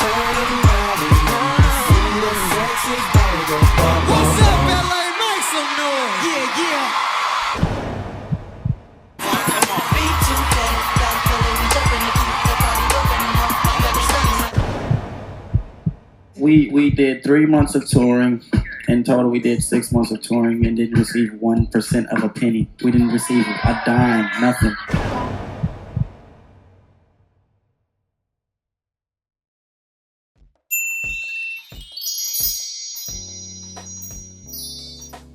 What's up, LA? Make some noise. Yeah, yeah. We did 3 months of touring. In total, we did 6 months of touring and didn't receive 1% of a penny. We didn't receive a dime, nothing.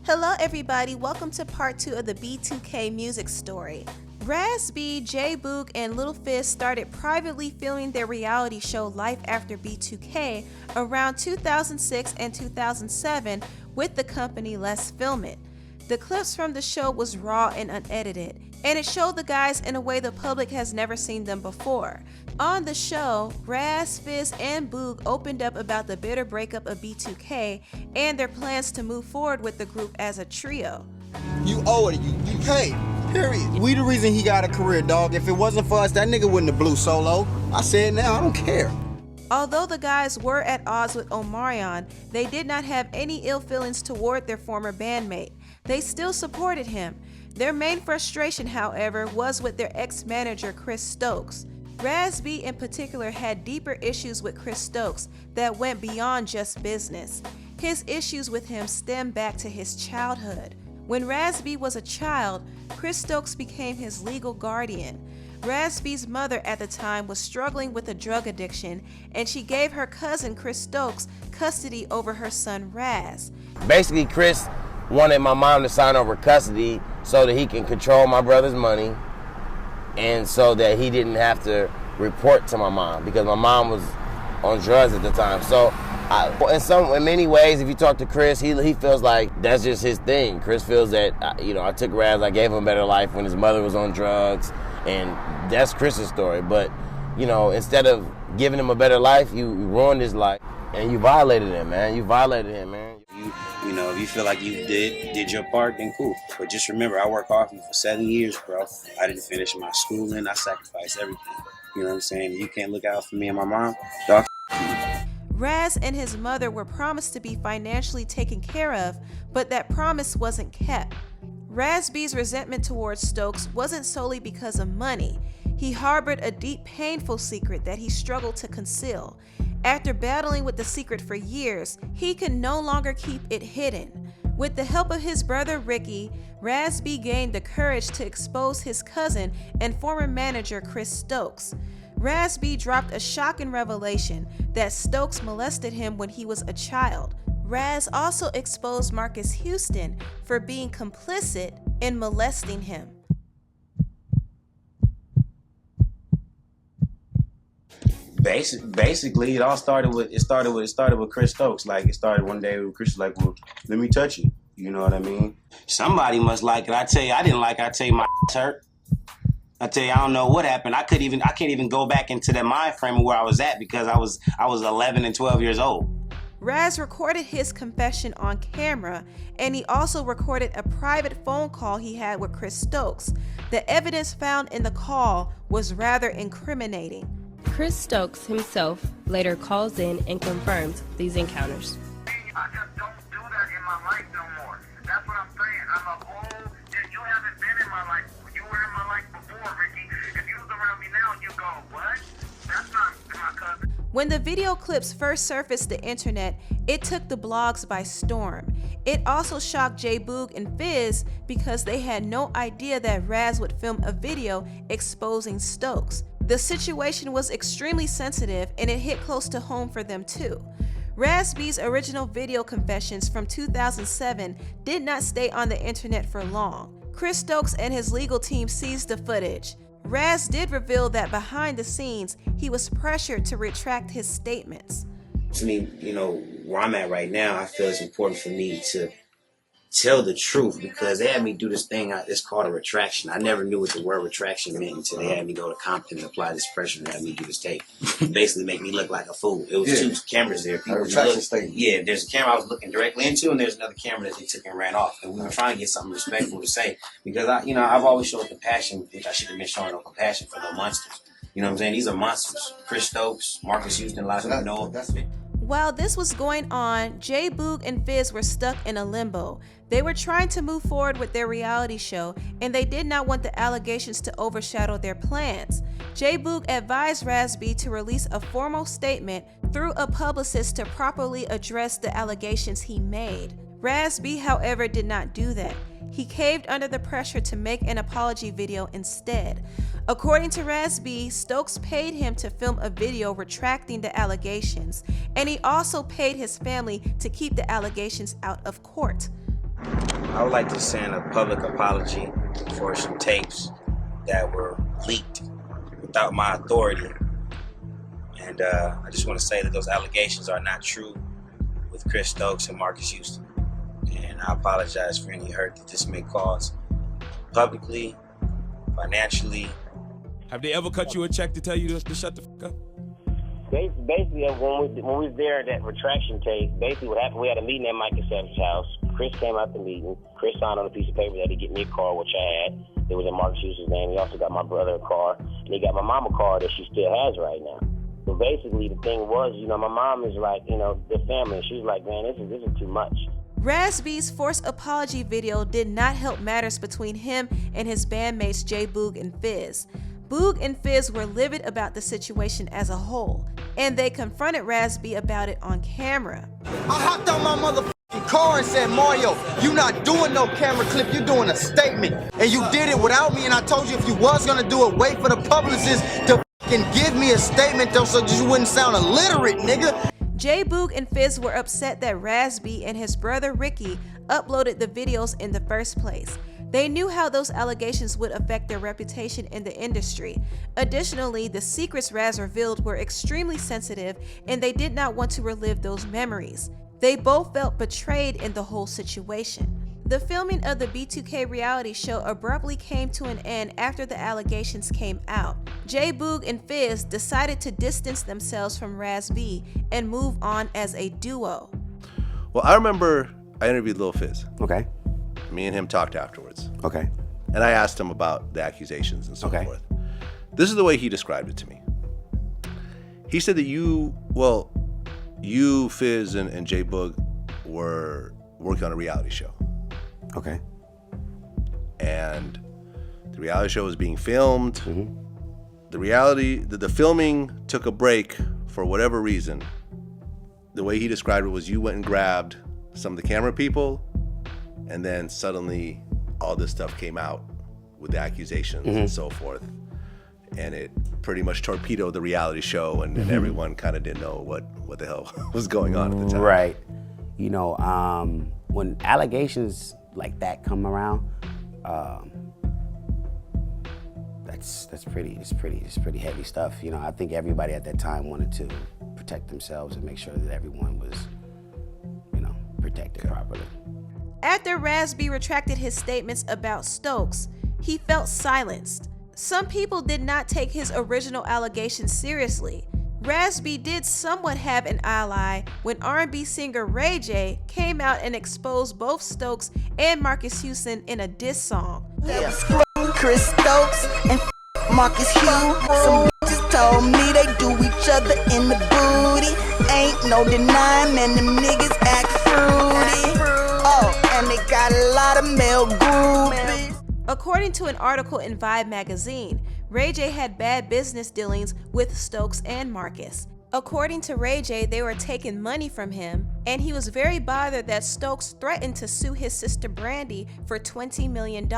Hello everybody, welcome to part 2 of the B2K music story. Raz B, J Boog, and Little Fizz started privately filming their reality show Life After B2K around 2006 and 2007 with the company Let's Film It. The clips from the show was raw and unedited, and it showed the guys in a way the public has never seen them before. On the show, Raz, Fizz, and Boog opened up about the bitter breakup of B2K and their plans to move forward with the group as a trio. You owe it, you paid, period. We the reason he got a career, dog. If it wasn't for us, that nigga wouldn't have blew solo. I say it now, I don't care. Although the guys were at odds with Omarion, they did not have any ill feelings toward their former bandmate. They still supported him. Their main frustration, however, was with their ex-manager Chris Stokes. Raz B in particular had deeper issues with Chris Stokes that went beyond just business. His issues with him stem back to his childhood. When Raz B was a child, Chris Stokes became his legal guardian. Raz B's mother at the time was struggling with a drug addiction, and she gave her cousin Chris Stokes custody over her son Raz. Basically, Chris wanted my mom to sign over custody so that he can control my brother's money and so that he didn't have to report to my mom because my mom was on drugs at the time. So in many ways, if you talk to Chris, he feels like that's just his thing. Chris feels that, I took Raz, I gave him a better life when his mother was on drugs, and that's Chris's story. But, instead of giving him a better life, you ruined his life, and you violated him, man. You violated him, man. If you feel like you did your part, then cool. But just remember, I worked hard for you for 7 years, bro. I didn't finish my schooling. I sacrificed everything. You know what I'm saying? You can't look out for me and my mom, dog. Raz and his mother were promised to be financially taken care of, but that promise wasn't kept. Raz B's resentment towards Stokes wasn't solely because of money. He harbored a deep, painful secret that he struggled to conceal. After battling with the secret for years, he could no longer keep it hidden. With the help of his brother Ricky, Raz B gained the courage to expose his cousin and former manager Chris Stokes. Raz B dropped a shocking revelation that Stokes molested him when he was a child. Raz also exposed Marcus Houston for being complicit in molesting him. Basically, it all started with Chris Stokes. Like, it started one day with Chris was like, well, let me touch you. You know what I mean? Somebody must like it. I tell you, I didn't like it. I tell you, my hurt. I tell you, I don't know what happened. I can't even go back into that mind frame of where I was at because I was 11 and 12 years old. Raz recorded his confession on camera, and he also recorded a private phone call he had with Chris Stokes. The evidence found in the call was rather incriminating. Chris Stokes himself later calls in and confirms these encounters. I just don't do that in my life no more. That's what I'm saying. I'm a old, you haven't been in my life. You were in my life before, Ricky. If you was around me now, you go, what? That's not my cousin. When the video clips first surfaced the internet, it took the blogs by storm. It also shocked J Boog and Fizz because they had no idea that Raz would film a video exposing Stokes. The situation was extremely sensitive, and it hit close to home for them too. Raz B's original video confessions from 2007 did not stay on the internet for long. Chris Stokes and his legal team seized the footage. Raz did reveal that behind the scenes, he was pressured to retract his statements. To me, where I'm at right now, I feel it's important for me to tell the truth because they had me do this thing, it's called a retraction. I never knew what the word retraction meant until they had me go to Compton and apply this pressure and have me do this tape. Basically make me look like a fool. It was two cameras there. A retraction statement. Yeah, there's a camera I was looking directly into and there's another camera that they took and ran off. And we were trying to get something respectful to say because I've always showed compassion, which I should have been showing no compassion for no monsters. You know what I'm saying? These are monsters. Chris Stokes, Marcus Houston, a lot of people know him. While this was going on, J. Boog and Fizz were stuck in a limbo. They were trying to move forward with their reality show, and they did not want the allegations to overshadow their plans. J. Boog advised Raz B to release a formal statement through a publicist to properly address the allegations he made. Raz B, however, did not do that. He caved under the pressure to make an apology video instead. According to Raz B, Stokes paid him to film a video retracting the allegations, and he also paid his family to keep the allegations out of court. I would like to send a public apology for some tapes that were leaked without my authority. And I just want to say that those allegations are not true with Chris Stokes and Marcus Houston. And I apologize for any hurt that this may cause publicly, financially. Have they ever cut you a check to tell you to shut the fuck up? Basically, when we was there at that retraction tape, basically what happened, we had a meeting at Mike Conception's house. Chris came out the meeting. Chris signed on a piece of paper that he'd get me a car, which I had. It was in Marcus Houston's name. He also got my brother a car, and he got my mom a car that she still has right now. So basically, the thing was, my mom is like, the family. She's like, man, this is too much. Raz B's forced apology video did not help matters between him and his bandmates J. Boog and Fizz. Boog and Fizz were livid about the situation as a whole, and they confronted Raz B about it on camera. I hopped on my motherfucking car and said, Mario, you not doing no camera clip, you doing a statement. And you did it without me, and I told you if you was gonna do it, wait for the publicist to fucking give me a statement though, so you wouldn't sound illiterate, nigga. J. Boog and Fizz were upset that Raz B and his brother Ricky uploaded the videos in the first place. They knew how those allegations would affect their reputation in the industry. Additionally, the secrets Raz revealed were extremely sensitive, and they did not want to relive those memories. They both felt betrayed in the whole situation. The filming of the B2K reality show abruptly came to an end after the allegations came out. J. Boog and Fizz decided to distance themselves from Raz B and move on as a duo. Well, I remember I interviewed Lil Fizz. Okay. Me and him talked afterwards. Okay. And I asked him about the accusations and so forth. This is the way he described it to me. He said that you, Fizz, and J. Boog were working on a reality show. Okay. And the reality show was being filmed. Mm-hmm. The filming took a break for whatever reason. The way he described it was you went and grabbed some of the camera people, and then suddenly all this stuff came out with the accusations and so forth. And it pretty much torpedoed the reality show, and everyone kind of didn't know what the hell was going on at the time. Right. When allegations like that come around, that's pretty heavy stuff. I think everybody at that time wanted to protect themselves and make sure that everyone was, protected properly. After Raz B retracted his statements about Stokes, he felt silenced. Some people did not take his original allegations seriously. Raz B did somewhat have an ally when R&B singer Ray J came out and exposed both Stokes and Marcus Houston in a diss song. Chris Stokes and Marcus Houston. Some bitches told me they do each other in the booty. Ain't no denying, man, them niggas act fruity. Oh, and they got a lot of male groupies. According to an article in A.V.A magazine, Ray J had bad business dealings with Stokes and Marcus. According to Ray J, they were taking money from him, and he was very bothered that Stokes threatened to sue his sister Brandy for $20 million.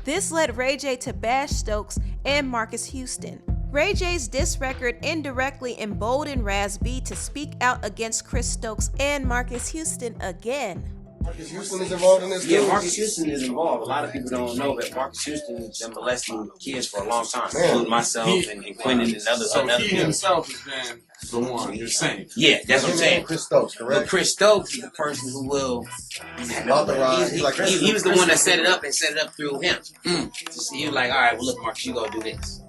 This led Ray J to bash Stokes and Marcus Houston. Ray J's diss record indirectly emboldened Raz B to speak out against Chris Stokes and Marcus Houston again. Marcus Houston is involved in this? Yeah, Marcus Houston is involved. A lot of people don't know that Marcus Houston has been molesting kids for a long time, including myself and Quentin and others. So he himself has been the one, you're saying? Yeah, that's what I'm saying. Chris Stokes, correct? But Chris Stokes is the person who will authorize. He was the one that set it up and set it up through him. He was like, all right, well, look, Marcus, you go do this.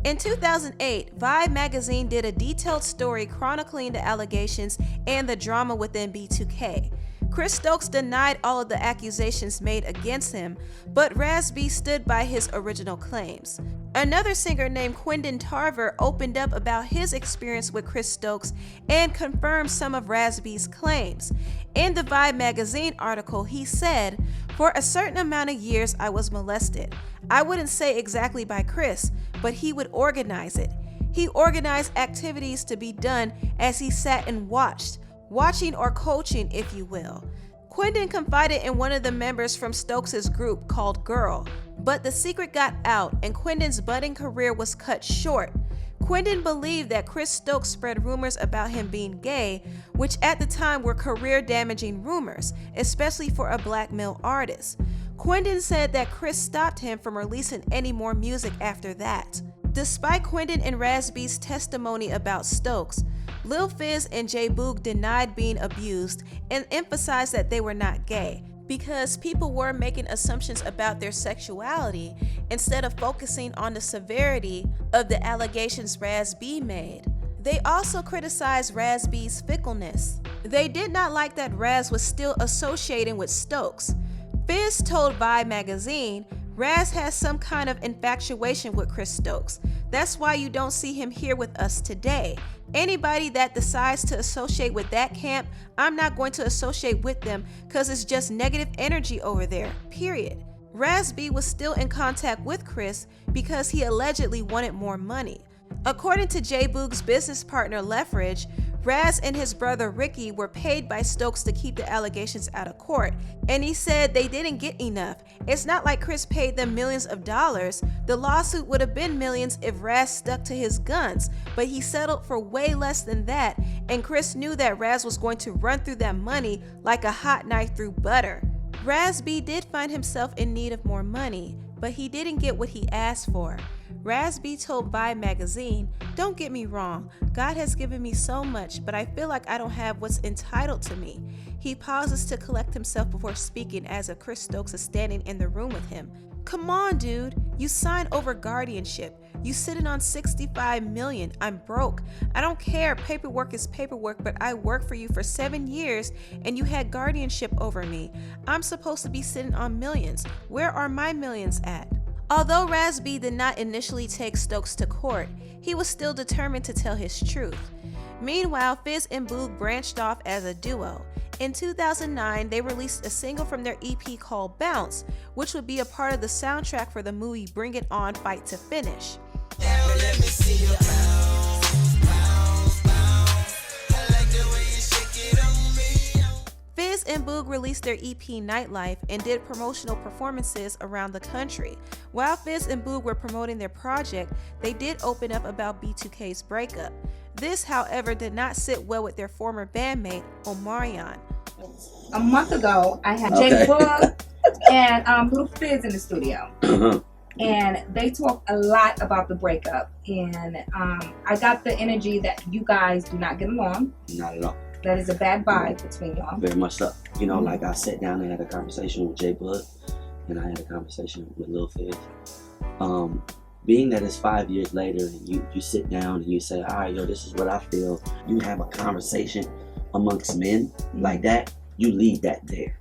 In 2008, A.V.A magazine did a detailed story chronicling the allegations and the drama within B2K. Chris Stokes denied all of the accusations made against him, but Raz B stood by his original claims. Another singer named Quindon Tarver opened up about his experience with Chris Stokes and confirmed some of Raz B's claims. In the A.V.A magazine article, he said, "For a certain amount of years, I was molested. I wouldn't say exactly by Chris, but he would organize it. He organized activities to be done as he sat and watched, watching or coaching, if you will." Quindon confided in one of the members from Stokes' group called Girl, but the secret got out and Quindon's budding career was cut short. Quindon believed that Chris Stokes spread rumors about him being gay, which at the time were career-damaging rumors, especially for a black male artist. Quindon said that Chris stopped him from releasing any more music after that. Despite Quindon and Raz B's testimony about Stokes, Lil Fizz and J Boog denied being abused and emphasized that they were not gay, because people were making assumptions about their sexuality instead of focusing on the severity of the allegations Raz B made. They also criticized Raz B's fickleness. They did not like that Raz was still associating with Stokes. Fizz told A.V.A magazine, "Raz has some kind of infatuation with Chris Stokes. That's why you don't see him here with us today. Anybody that decides to associate with that camp, I'm not going to associate with them because it's just negative energy over there, period." Raz B was still in contact with Chris because he allegedly wanted more money. According to J Boog's business partner Lethbridge, Raz and his brother Ricky were paid by Stokes to keep the allegations out of court, and he said they didn't get enough. It's not like Chris paid them millions of dollars. The lawsuit would have been millions if Raz stuck to his guns, but he settled for way less than that, and Chris knew that Raz was going to run through that money like a hot knife through butter. Raz B did find himself in need of more money, but he didn't get what he asked for. Raz B told A.V.A magazine, "Don't get me wrong, God has given me so much, but I feel like I don't have what's entitled to me." He pauses to collect himself before speaking as if Chris Stokes is standing in the room with him. "Come on, dude, you signed over guardianship. You sitting on $65 million. I'm broke. I don't care, paperwork is paperwork, but I worked for you for 7 years and you had guardianship over me. I'm supposed to be sitting on millions. Where are my millions at?" Although Raz B did not initially take Stokes to court, he was still determined to tell his truth. Meanwhile, Fizz and Boog branched off as a duo. In 2009, they released a single from their EP called Bounce, which would be a part of the soundtrack for the movie Bring It On Fight to Finish. Let me see your Fizz and Boog released their EP Nightlife and did promotional performances around the country. While Fizz and Boog were promoting their project, they did open up about B2K's breakup. This, however, did not sit well with their former bandmate, Omarion. A month ago, I had J Boog and Lil Fizz in the studio. And they talked a lot about the breakup. And I got the energy that you guys do not get along. Not at all. That is a bad vibe between y'all. Very much so. You know, like I sat down and had a conversation with J Bud, and I had a conversation with Lil Fizz. Being that it's 5 years later, and you sit down and you say, all right, yo, this is what I feel. You have a conversation amongst men like that, you leave that there.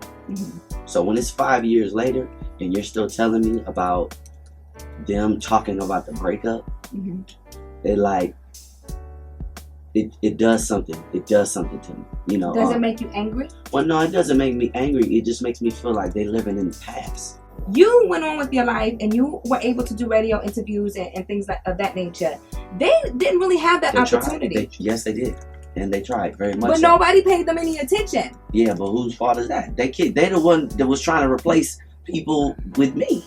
So when it's 5 years later, and you're still telling me about them talking about the breakup, it like, it does something. It does something to me. You know. Does it make you angry? Well, no, it doesn't make me angry. It just makes me feel like they're living in the past. You went on with your life and you were able to do radio interviews and things of that nature. They didn't really have that opportunity. Yes, they did. And they tried very much. But nobody paid them any attention. Yeah, but whose fault is that? They the one that was trying to replace people with me.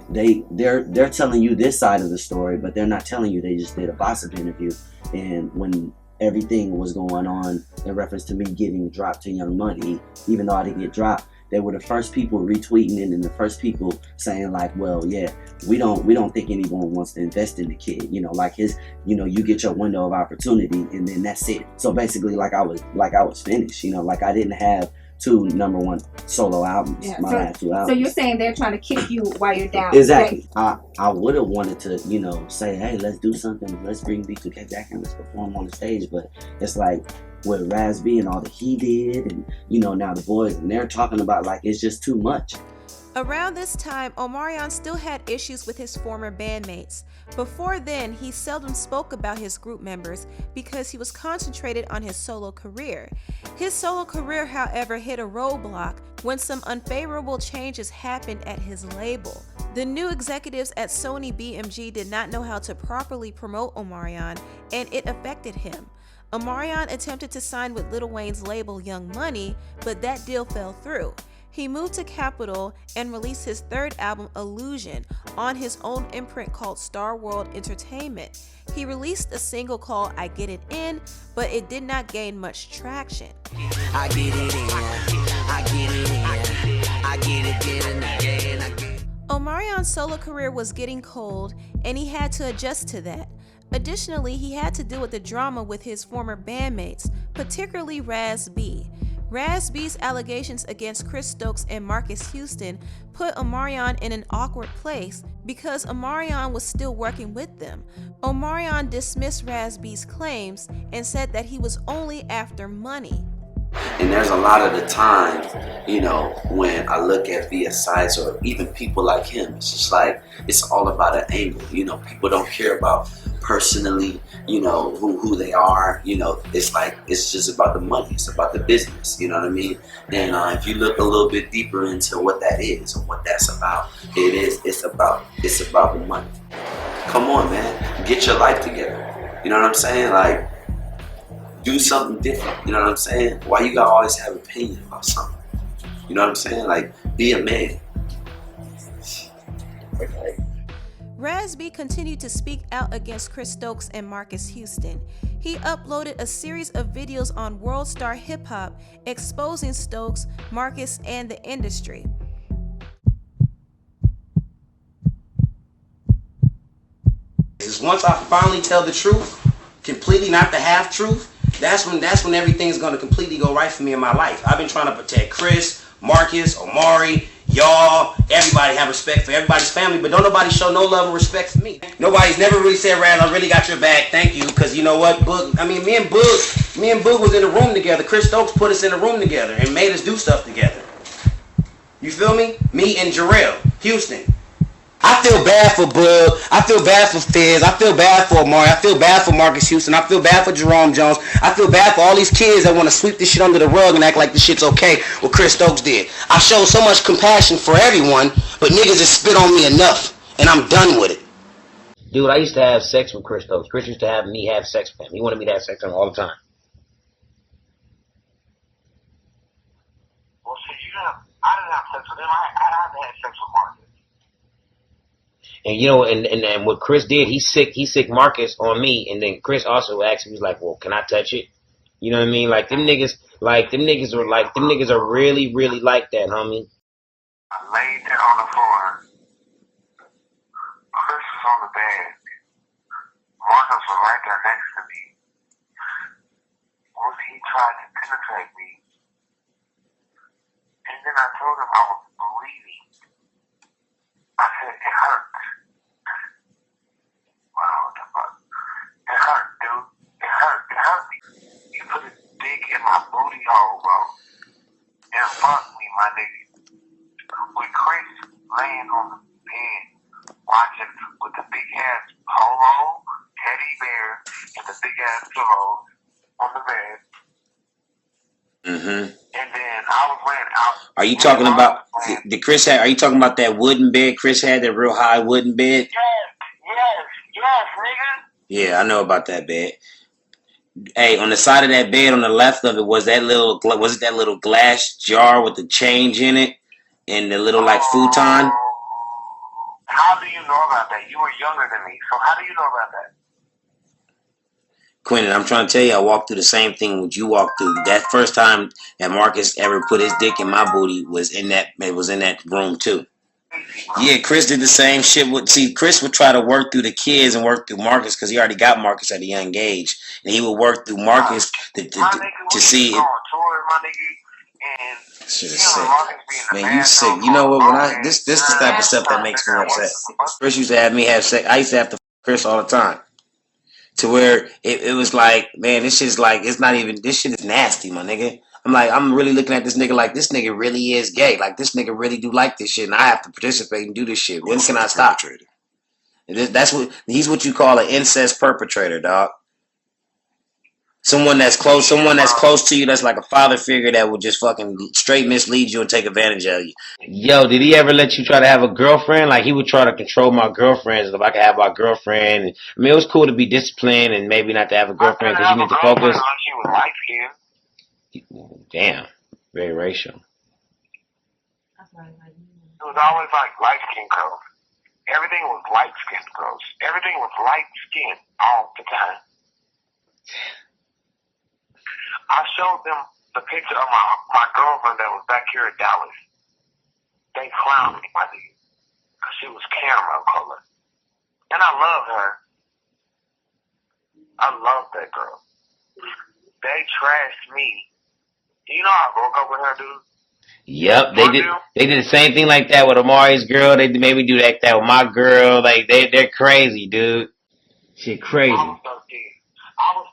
They're telling you this side of the story, but they're not telling you they just did a gossip interview. And when everything was going on in reference to me getting dropped to Young Money, even though I didn't get dropped, they were the first people retweeting it and the first people saying like, well, yeah, we don't think anyone wants to invest in the kid. You know, like his, you know, you get your window of opportunity and then that's it. So basically, like I was finished. You know, like I didn't have 2 #1 solo albums, Yeah, my last 2 albums. So you're saying they're trying to kick you while you're down. Exactly. I would have wanted to, you know, say, hey, let's do something. Let's bring B2K back and let's perform on the stage. But it's like with A.V.A and all that he did, and you know, now the boys, and they're talking about like it's just too much. Around this time, Omarion still had issues with his former bandmates. Before then, he seldom spoke about his group members because he was concentrated on his solo career. His solo career, however, hit a roadblock when some unfavorable changes happened at his label. The new executives at Sony BMG did not know how to properly promote Omarion, and it affected him. Omarion attempted to sign with Lil Wayne's label Young Money, but that deal fell through. He moved to Capitol and released his third album, Illusion, on his own imprint called Star World Entertainment. He released a single called I Get It In, but it did not gain much traction. I get it in, I get it in, I get it in again. Omarion's solo career was getting cold, and he had to adjust to that. Additionally, he had to deal with the drama with his former bandmates, particularly A.V.A. A.V.A.'s allegations against Chris Stokes and Marcus Houston put Omarion in an awkward place because Omarion was still working with them. Omarion dismissed A.V.A.'s claims and said that he was only after money. And there's a lot of the time, you know, when I look at via sites or even people like him, it's just like, it's all about an angle. You know, people don't care about personally, you know, who they are. You know, it's like, it's just about the money. It's about the business. You know what I mean? And if you look a little bit deeper into what that is or what that's about, it's about the money. Come on, man, get your life together. You know what I'm saying? Like, do something different, you know what I'm saying? Why you gotta always have an opinion about something? You know what I'm saying? Like, be a man. A.V.A. continued to speak out against Chris Stokes and Marcus Houston. He uploaded a series of videos on World Star Hip Hop exposing Stokes, Marcus, and the industry. Once I finally tell the truth, completely, not the half truth, that's when everything's gonna completely go right for me in my life. I've been trying to protect Chris, Marcus, Omari, y'all, everybody have respect for everybody's family, but don't nobody show no love or respect for me. Nobody's never really said, Raz, I really got your back, thank you, because you know what, Boog, I mean, me and Boog was in a room together. Chris Stokes put us in a room together and made us do stuff together. You feel me? Me and Jarrell Houston. I feel bad for Bud. I feel bad for Fizz. I feel bad for Amari. I feel bad for Marcus Houston. I feel bad for Jerome Jones. I feel bad for all these kids that want to sweep this shit under the rug and act like this shit's okay, what Chris Stokes did. I show so much compassion for everyone, but niggas just spit on me enough, and I'm done with it. Dude, I used to have sex with Chris Stokes. Chris used to have me have sex with him. He wanted me to have sex with him all the time. Well, see, I didn't have sex with him. I had to have sex with Marcus. And you know, and what Chris did, he sick Marcus on me, and then Chris also asked me, he's like, well, can I touch it? You know what I mean? Like them niggas are really, really like that, homie. I laid there on the floor. Chris was on the bed. Marcus was right there next to me. Once he tried to penetrate me, and then I told him I was bleeding. I said, it hurt. Wow, what the fuck? It hurt, dude. It hurt. It hurt me. You put a dick in my booty hole, bro. And fuck me, my nigga. With Chris laying on the bed, watching with the big ass polo, teddy bear, and the big ass pillows on the bed. Mm-hmm. And then I was laying out. Are you talking about are you talking about that wooden bed Chris had, that real high wooden bed? Yes, nigga. Yeah, I know about that bed. Hey, on the side of that bed, on the left of it, was it that little glass jar with the change in it and the little like futon? How do you know about that? You were younger than me, so how do you know about that? Quentin, I'm trying to tell you, I walked through the same thing what you walked through. That first time that Marcus ever put his dick in my booty was in that room too. Yeah, Chris did the same shit. Chris would try to work through the kids and work through Marcus because he already got Marcus at a young age, and he would work through Marcus to see. My nigga, my nigga, and Shit is sick. Man, you sick. You know what? When this the type of stuff that makes me upset. Chris used to have me have sex. I used to have to f Chris all the time. To where it was like, man, this shit's like, it's not even, this shit is nasty, my nigga. I'm like, I'm really looking at this nigga like, this nigga really is gay. Like, this nigga really do like this shit, and I have to participate and do this shit. When can I stop? He's what you call an incest perpetrator, dog. Someone that's close to you, that's like a father figure that will just fucking straight mislead you and take advantage of you. Yo, did he ever let you try to have a girlfriend? Like, he would try to control my girlfriends if I could have my girlfriend. And, I mean, it was cool to be disciplined and maybe not to have a girlfriend because you need to focus. She was light-skinned. Damn, very racial. It was always like light-skinned girls. Everything was light-skinned girls. Everything was light-skinned all the time. I showed them the picture of my girlfriend that was back here in Dallas. They clowned me, my nigga, because she was caramel color. And I love her. I love that girl. They trashed me. You know I broke up with her, dude? Yep, they did the same thing like that with Amari's girl. They maybe do that with my girl. Like, they're crazy, dude. Shit crazy. I was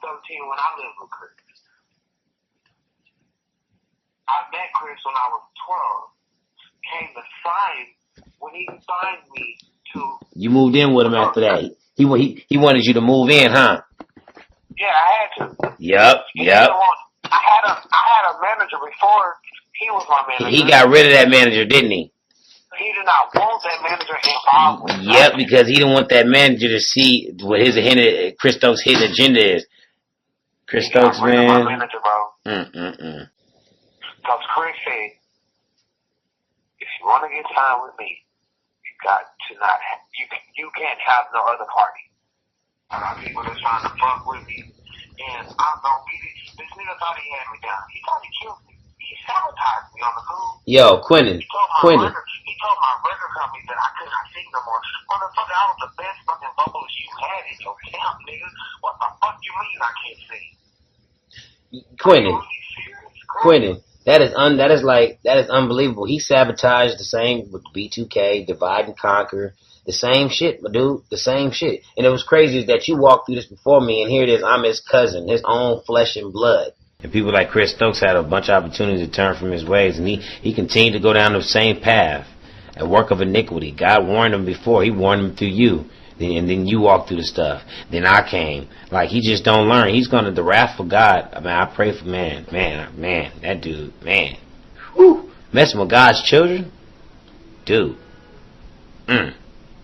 13 when I lived with Chris. I met Chris when I was 12. Came to sign when he signed me to. You moved in with him after that. He wanted you to move in, huh? Yeah, I had to. Yep. I had a manager before he was my manager. He got rid of that manager, didn't he? He did not want that manager involved with me. Yep, because he didn't want that manager to see what Chris Stokes' hidden agenda is. Chris Stokes, man. My manager, bro. Because Chris said, if you want to get time with me, you got to not have, you can't have no other party. I got people that's trying to fuck with me, and I'm gonna beat it. This nigga thought he had me down. He thought he killed me. He sabotaged me on the phone. Yo, Quentin. He told my record company that I could not sing no more. Motherfucker, I was the best fucking vocalist you had in your camp, nigga. What the fuck you mean I can't sing? Quentin. That is unbelievable. He sabotaged the same with B2K, Divide and Conquer. The same shit, my dude. The same shit. And it was crazy that you walked through this before me, and here it is, I'm his cousin, his own flesh and blood. And people like Chris Stokes had a bunch of opportunities to turn from his ways, and he continued to go down the same path, a work of iniquity. God warned him before. He warned him through you. And then you walked through the stuff. Then I came. Like, he just don't learn. He's gonna, the wrath of God. I mean, I pray for, man, that dude, man. Whew. Messing with God's children? Dude.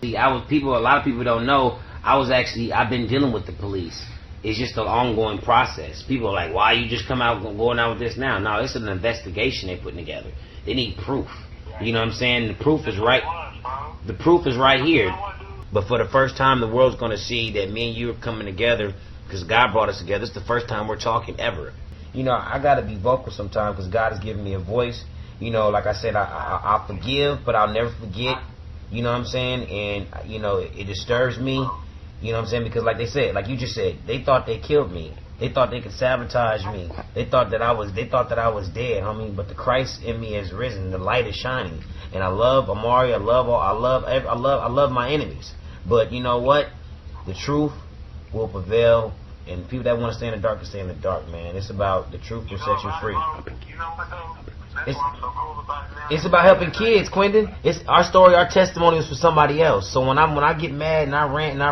See, a lot of people don't know, I've been dealing with the police. It's just an ongoing process. People are like, why you just going out with this now? No, it's an investigation they're putting together. They need proof. You know what I'm saying? The proof is right. The proof is right here. But for the first time, the world's going to see that me and you are coming together because God brought us together. It's the first time we're talking ever. You know, I got to be vocal sometimes because God has given me a voice. You know, like I said, I forgive, but I'll never forget. You know what I'm saying? And, you know, it disturbs me. You know what I'm saying? Because like they said, like you just said, they thought they killed me. They thought they could sabotage me. They thought that I was dead, homie. But the Christ in me has risen. The light is shining. And I love Amari. I love my enemies. But you know what? The truth will prevail, and people that want to stay in the dark can stay in the dark, man. It's about the truth will set you free. It's about helping kids, Quentin. It's our story, our testimony is for somebody else. So when I get mad and I rant and I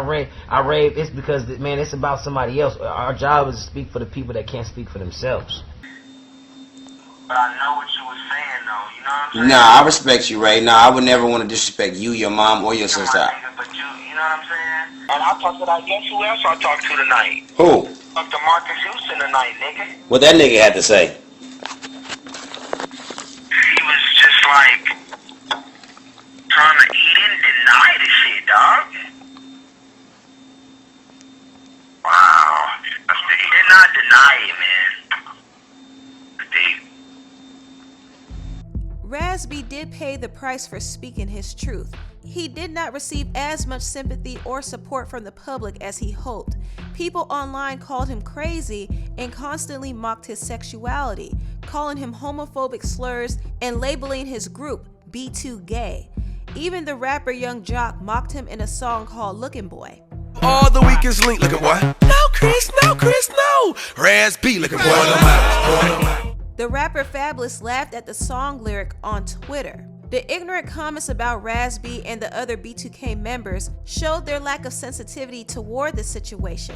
rave, it's because, man, it's about somebody else. Our job is to speak for the people that can't speak for themselves. But I know what you were saying, though. You know what I'm saying? Nah, I respect you, Ray. Nah, I would never want to disrespect you, your mom, or your sister. But you know what I'm saying? And I talked to guess who else I talked to tonight? Who? Talked to Marcus Houston tonight, nigga. What that nigga had to say? He was just like trying to eat and deny the shit, dog. Wow. He did not deny it, man. Raz B did pay the price for speaking his truth. he did not receive as much sympathy or support from the public as he hoped. People online called him crazy and constantly mocked his sexuality, calling him homophobic slurs and labeling his group B2K. Even the rapper Young Jock mocked him in a song called Lookin' Boy. All the weakest link, looking boy. No, Chris, no. Raz B, looking boy. The rapper Fabulous laughed at the song lyric on Twitter. The ignorant comments about Raz B and the other B2K members showed their lack of sensitivity toward the situation.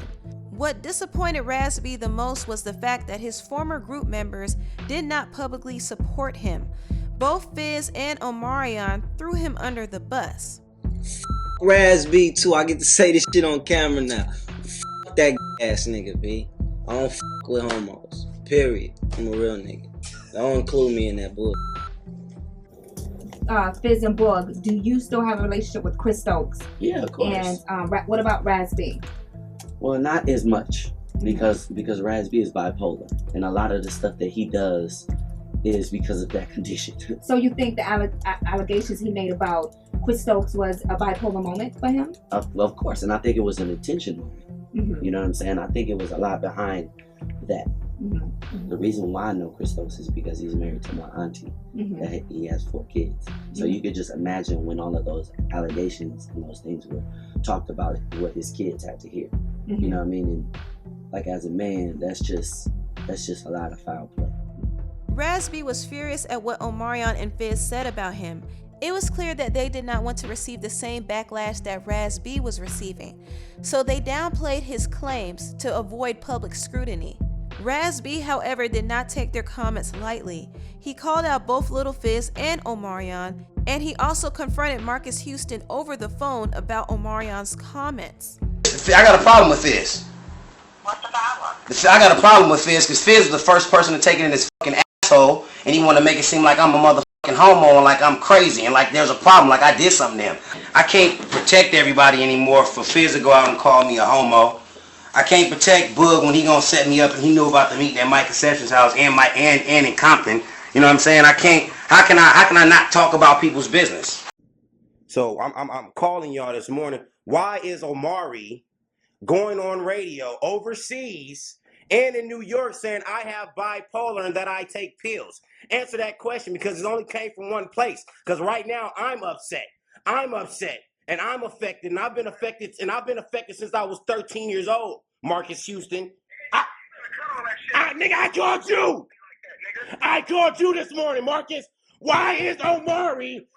What disappointed Raz B the most was the fact that his former group members did not publicly support him. Both Fizz and Omarion threw him under the bus. Raz B too, I get to say this shit on camera now. Fuck that ass nigga, B. I don't fuck with homos. Period. I'm a real nigga. Don't include me in that bull. Fizz and Boog, do you still have a relationship with Chris Stokes? Yeah, of course. And what about Raz B? Well, not as much because Raz B is bipolar, and a lot of the stuff that he does is because of that condition. So you think the allegations he made about Chris Stokes was a bipolar moment for him? Of course, and I think it was an intention moment. Mm-hmm. You know what I'm saying? I think it was a lot behind that. Mm-hmm. The reason why I know Chris Stokes is because he's married to my auntie. Mm-hmm. That he has 4 kids. So you could just imagine when all of those allegations and those things were talked about, what his kids had to hear. Mm-hmm. You know what I mean? And like as a man, that's just a lot of foul play. Raz B was furious at what Omarion and Fizz said about him. It was clear that they did not want to receive the same backlash that Raz B was receiving, so they downplayed his claims to avoid public scrutiny. Raz B, however, did not take their comments lightly. He called out both Little Fizz and Omarion, and he also confronted Marcus Houston over the phone about Omarion's comments. I got a problem with Fizz. What's the problem? I got a problem with Fizz because Fizz was the first person to take it in his fucking asshole, and he want to make it seem like I'm a motherfucking homo and like I'm crazy and like there's a problem, like I did something to him. I can't protect everybody anymore for Fizz to go out and call me a homo. I can't protect Boog when he gonna set me up and he knew about the meeting at Mike Conception's house and in Compton. You know what I'm saying? I can't. How can I not talk about people's business? So I'm calling y'all this morning. Why is Omari going on radio overseas and in New York saying I have bipolar and that I take pills? Answer that question, because it only came from one place. Because right now I'm upset. And I'm affected, and I've been affected since I was 13 years old, Marcus Houston. Nigga, I called you! I called you this morning, Marcus! Why is Omari?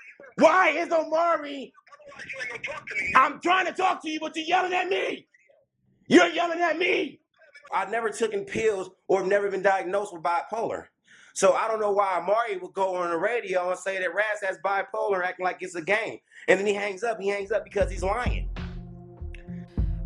I'm trying to talk to you, but you're yelling at me! You're yelling at me! I've never taken pills or have never been diagnosed with bipolar. So I don't know why Amari would go on the radio and say that Raz has bipolar, acting like it's a game. And then he hangs up because he's lying.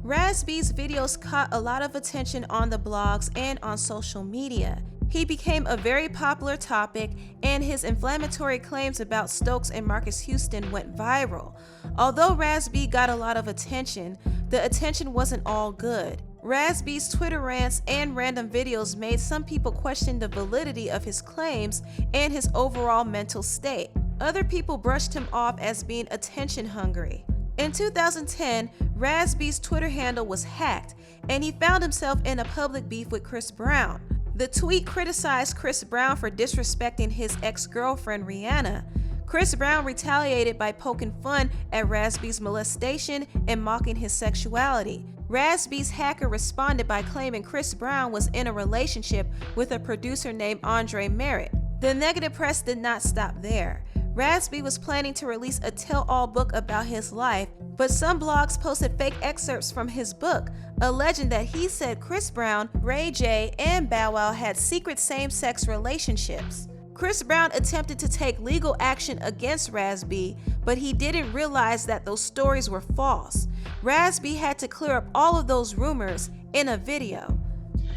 Raz B's videos caught a lot of attention on the blogs and on social media. He became a very popular topic, and his inflammatory claims about Stokes and Marcus Houston went viral. Although Raz B got a lot of attention, the attention wasn't all good. Raz B's Twitter rants and random videos made some people question the validity of his claims and his overall mental state. Other people brushed him off as being attention hungry. In 2010, Raz B's Twitter handle was hacked, and he found himself in a public beef with Chris Brown. The tweet criticized Chris Brown for disrespecting his ex-girlfriend Rihanna. Chris Brown retaliated by poking fun at Raz B's molestation and mocking his sexuality. Raz B's hacker responded by claiming Chris Brown was in a relationship with a producer named Andre Merritt. The negative press did not stop there. Raz B was planning to release a tell-all book about his life, but some blogs posted fake excerpts from his book, alleging that he said Chris Brown, Ray J, and Bow Wow had secret same-sex relationships. Chris Brown attempted to take legal action against Raz B, but he didn't realize that those stories were false. Raz B had to clear up all of those rumors in a video.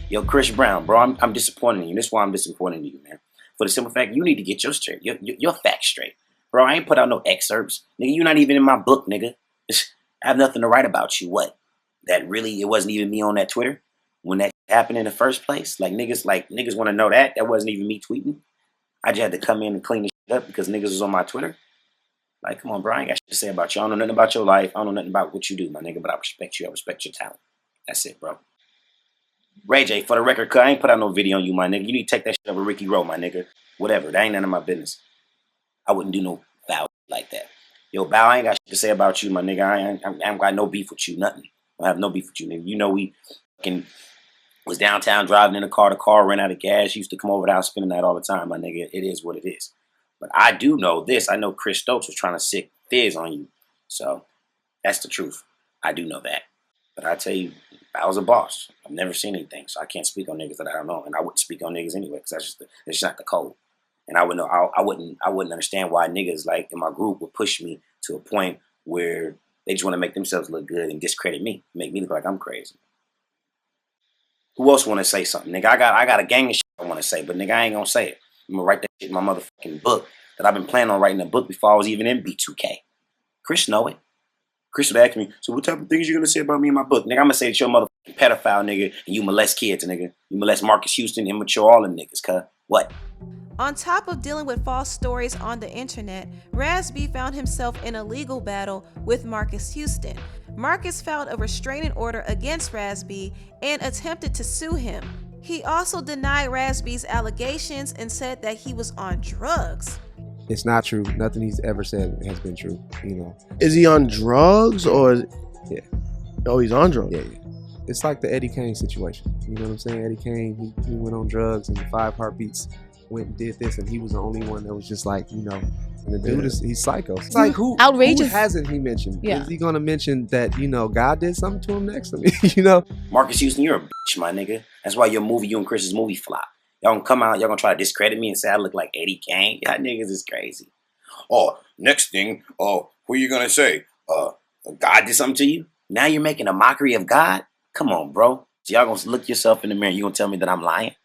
Yo, Chris Brown, bro, I'm disappointed in you. That's why I'm disappointed in you, man. For the simple fact, you need to get your facts straight. Bro, I ain't put out no excerpts. Nigga, you're not even in my book, nigga. I have nothing to write about you. What? That really, it wasn't even me on that Twitter when that happened in the first place? Niggas want to know that wasn't even me tweeting. I just had to come in and clean the shit up because niggas was on my Twitter. Like, come on, bro, I ain't got shit to say about you. I don't know nothing about your life. I don't know nothing about what you do, my nigga, but I respect you. I respect your talent. That's it, bro. Ray J, for the record, cuz I ain't put out no video on you, my nigga. You need to take that shit up with Ricky Rowe, my nigga. Whatever. That ain't none of my business. I wouldn't do no foul like that. Yo, Bow, I ain't got shit to say about you, my nigga. I ain't got no beef with you, nothing. I have no beef with you, nigga. You know we fucking was downtown driving in a car. The car ran out of gas. Used to come over the house spending that all the time, my nigga. It is what it is. But I do know this. I know Chris Stokes was trying to sick Fizz on you. So that's the truth. I do know that. But I tell you, I was a boss. I've never seen anything, so I can't speak on niggas that I don't know. And I wouldn't speak on niggas anyway, because that's just not the code. And I wouldn't understand why niggas like in my group would push me to a point where they just want to make themselves look good and discredit me, make me look like I'm crazy. Who else want to say something, nigga? I got a gang of shit I want to say, but nigga, I ain't gonna say it. I'm gonna write that shit in my motherfucking book that I've been planning on writing a book before I was even in B2K. Chris know it. Chris would ask me, so what type of things you gonna say about me in my book? Nigga, I'm gonna say that you're a motherfucking pedophile, nigga, and you molest kids, nigga. You molest Marcus Houston, immature, all them niggas, cuz. What? On top of dealing with false stories on the internet, Raz B found himself in a legal battle with Marcus Houston. Marcus filed a restraining order against Raz B and attempted to sue him. He also denied Raz B's allegations and said that he was on drugs. It's not true. Nothing he's ever said has been true, you know. Is he on drugs or? Yeah. Oh, he's on drugs. Yeah. It's like the Eddie Kane situation. You know what I'm saying? Eddie Kane, he went on drugs and the 5 Heartbeats went and did this, and he was the only one that was just like, you know, and the dude he's psycho. It's like who hasn't he mentioned? Yeah. Is he gonna mention that, you know, God did something to him next? I mean, you know. Marcus Houston, you're a bitch, my nigga. That's why you and Chris's movie flop. Y'all gonna come out, y'all gonna try to discredit me and say I look like Eddie Kane. Y'all niggas is crazy. Oh, next thing, who you gonna say? God did something to you? Now you're making a mockery of God? Come on, bro. So y'all gonna look yourself in the mirror and you gonna tell me that I'm lying?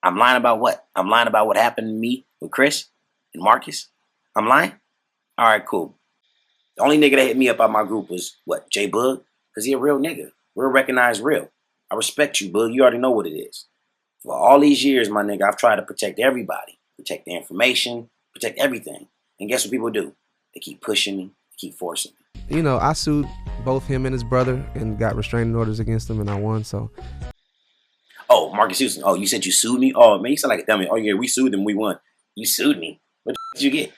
I'm lying about what? I'm lying about what happened to me with Chris and Marcus? I'm lying? All right, cool. The only nigga that hit me up out my group was, what, J Bug? Because he a real nigga. Real recognized real. I respect you, Bug. You already know what it is. For all these years, my nigga, I've tried to protect everybody. Protect the information, protect everything. And guess what people do? They keep pushing me, they keep forcing me. You know, I sued both him and his brother and got restraining orders against them, and I won, so. Oh, Marcus Houston. Oh, you said you sued me? Oh, man, you sound like a dummy. Oh, yeah, we sued them. We won. You sued me. What did you get?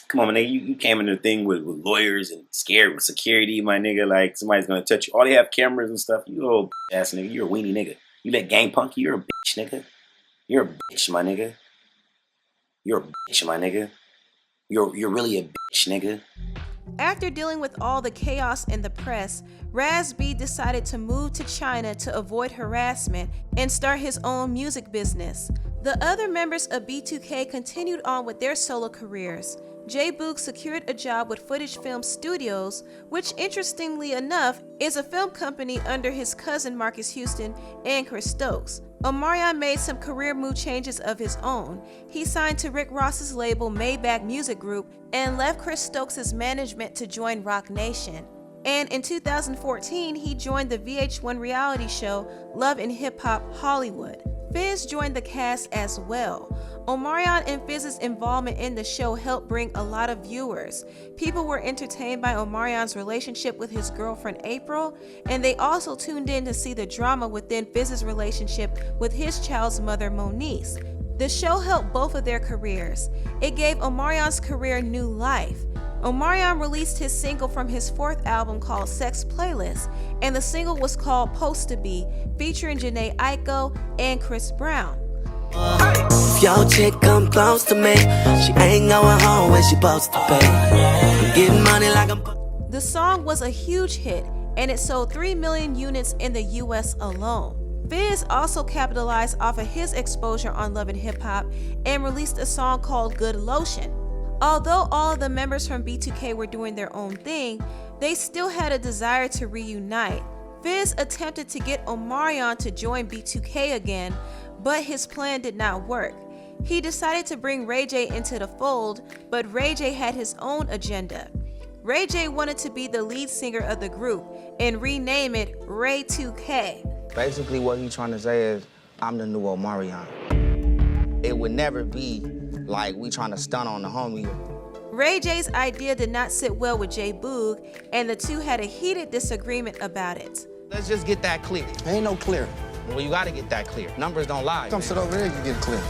Come on, man. You came into the thing with lawyers and scared with security, my nigga. Like, somebody's going to touch you. Oh, they have cameras and stuff. You old ass nigga. You're a weenie nigga. You let gang punk you? You're a bitch, nigga. You're a bitch, my nigga. You're a bitch, my nigga. You're really a bitch, nigga. After dealing with all the chaos in the press, Raz B decided to move to China to avoid harassment and start his own music business. The other members of B2K continued on with their solo careers. J Boog secured a job with Footage Film Studios, which interestingly enough is a film company under his cousin Marcus Houston and Chris Stokes. Omarion made some career move changes of his own. He signed to Rick Ross's label A.V.A Music Group and left Chris Stokes' management to join Rock Nation. And in 2014, he joined the VH1 reality show Love and Hip Hop Hollywood. Fizz joined the cast as well. Omarion and Fizz's involvement in the show helped bring a lot of viewers. People were entertained by Omarion's relationship with his girlfriend April, and they also tuned in to see the drama within Fizz's relationship with his child's mother Moniece. The show helped both of their careers. It gave Omarion's career new life. Omarion released his single from his 4th album called Sex Playlist, and the single was called Post to Be, featuring Jhené Aiko and Chris Brown. If your chick come close to me, she ain't going home when she supposed to be. I'm getting money like I'm... The song was a huge hit, and it sold 3 million units in the US alone. Fizz also capitalized off of his exposure on Love and Hip Hop and released a song called Good Lotion. Although all of the members from B2K were doing their own thing, they still had a desire to reunite. Fizz attempted to get Omarion to join B2K again, but his plan did not work. He decided to bring Ray J into the fold, but Ray J had his own agenda. Ray J wanted to be the lead singer of the group and rename it Ray 2K. Basically what he's trying to say is, I'm the new Omarion. It would never be like we trying to stunt on the homie. Ray J's idea did not sit well with J Boog, and the two had a heated disagreement about it. Let's just get that clear. Ain't no clear. Well, you gotta get that clear. Numbers don't lie. Come sit over there, you get clear.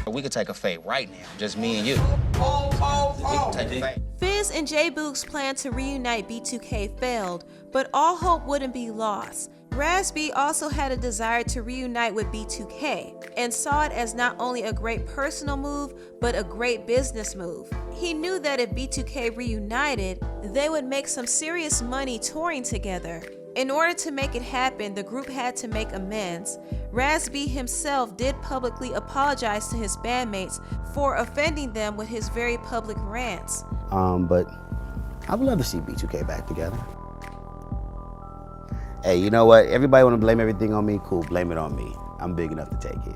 We could take a fade right now, just me and you. We can take a fade. Fizz and J Boog's plan to reunite B2K failed, but all hope wouldn't be lost. Raz B also had a desire to reunite with B2K and saw it as not only a great personal move, but a great business move. He knew that if B2K reunited, they would make some serious money touring together. In order to make it happen, the group had to make amends. Raz B himself did publicly apologize to his bandmates for offending them with his very public rants. But I would love to see B2K back together. Hey, you know what? Everybody want to blame everything on me? Cool, blame it on me. I'm big enough to take it.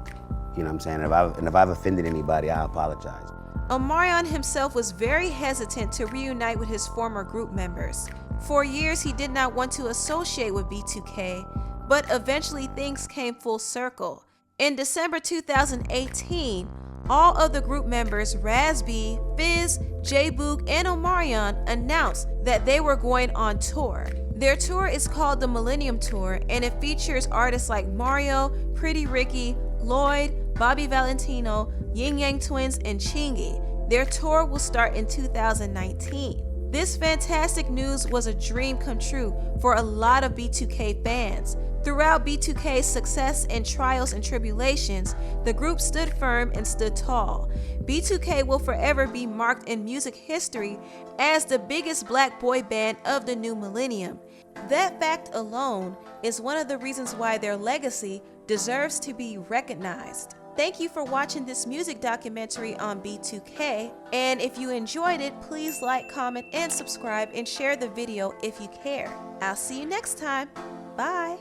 You know what I'm saying? And if I've offended anybody, I apologize. Omarion himself was very hesitant to reunite with his former group members. For years, he did not want to associate with B2K, but eventually things came full circle. In December 2018, all of the group members, Raz B, Fizz, J Boog, and Omarion, announced that they were going on tour. Their tour is called the Millennium Tour, and it features artists like Mario, Pretty Ricky, Lloyd, Bobby Valentino, Yin Yang Twins, and Chingy. Their tour will start in 2019. This fantastic news was a dream come true for a lot of B2K fans. Throughout B2K's success and trials and tribulations, the group stood firm and stood tall. B2K will forever be marked in music history as the biggest black boy band of the new millennium. That fact alone is one of the reasons why their legacy deserves to be recognized. Thank you for watching this music documentary on B2K, and if you enjoyed it, please like, comment, and subscribe, and share the video if you care. I'll see you next time. Bye.